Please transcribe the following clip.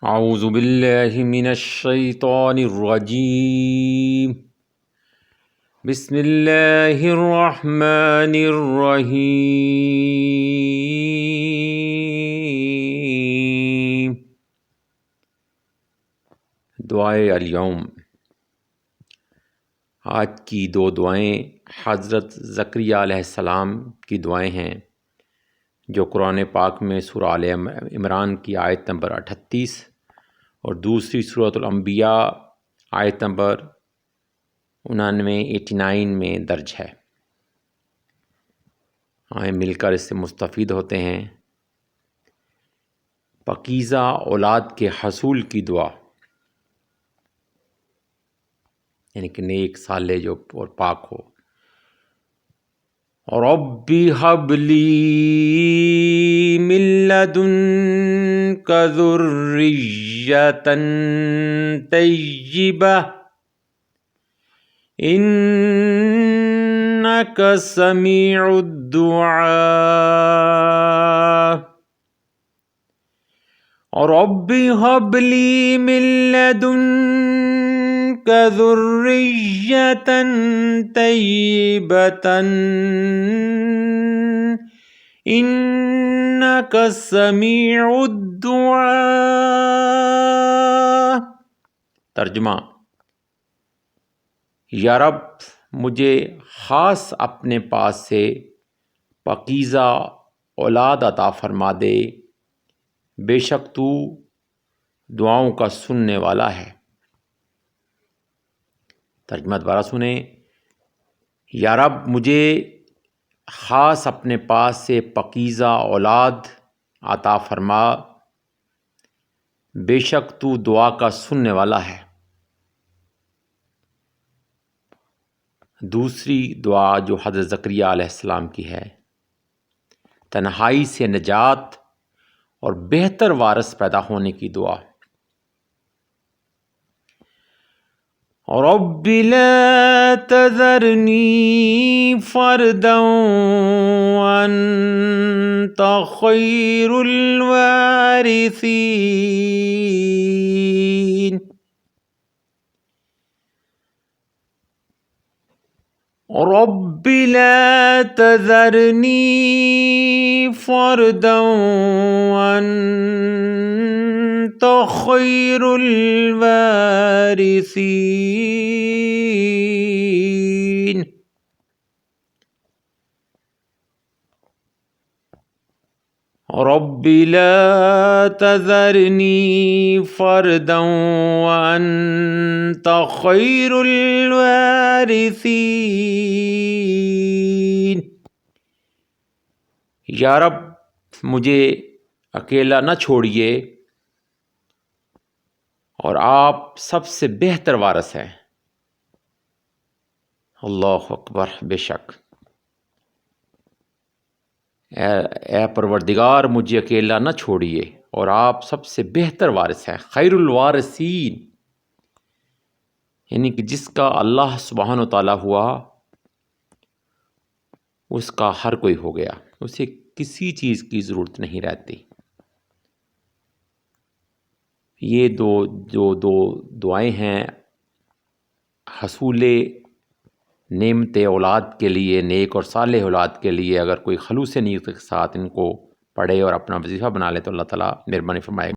اعوذ باللہ من الشیطان الرجیم بسم اللہ الرحمن الرحیم۔ دعائے الیوم۔ آج کی دو دعائیں حضرت زکریا علیہ السلام کی دعائیں ہیں جو قرآن پاک میں سورہ آل عمران کی آیت نمبر 38 اور دوسری سورۃ الانبیاء آیت نمبر 89 میں درج ہے۔ آئیں مل کر اس سے مستفید ہوتے ہیں۔ پاکیزہ اولاد کے حصول کی دعا، یعنی کہ نیک صالح جو اور پاک ہو۔ رب هب لي من لدنك ذرية طيبة إنك سميع الدعاء۔ رب هب لي من لدنك ذرية طيبة إنك سميع الدعاء۔ ترجمہ: یا رب مجھے خاص اپنے پاس سے پاکیزہ اولاد عطا فرما دے، بے شک تو دعاؤں کا سننے والا ہے۔ ترجمہ دوبارہ سنیں۔ یا رب مجھے خاص اپنے پاس سے پاکیزہ اولاد عطا فرما، بے شک تو دعا کا سننے والا ہے۔ دوسری دعا جو حضرت زکریا علیہ السلام کی ہے، تنہائی سے نجات اور بہتر وارث پیدا ہونے کی دعا۔ رب لا تذرنی فردا وانت خیر الوارثین۔ رب لا تذرنی فردا وانت خیر الوارثین۔ رب لا تذرنی فردا وانت خیر الوارثین۔ یا رب مجھے اکیلا نہ چھوڑیے اور آپ سب سے بہتر وارث ہیں۔ اللہ اکبر۔ بے شک اے پروردگار مجھے اکیلا نہ چھوڑیے اور آپ سب سے بہتر وارث ہیں، خیر الوارثین، یعنی کہ جس کا اللہ سبحانہ و تعالیٰ ہوا اس کا ہر کوئی ہو گیا، اسے کسی چیز کی ضرورت نہیں رہتی۔ یہ دو دعائیں ہیں حصول نعمت اولاد کے لیے، نیک اور صالح اولاد کے لیے۔ اگر کوئی خلوص نیت کے ساتھ ان کو پڑھے اور اپنا وظیفہ بنا لے تو اللہ تعالیٰ مہربانی فرمائے گا۔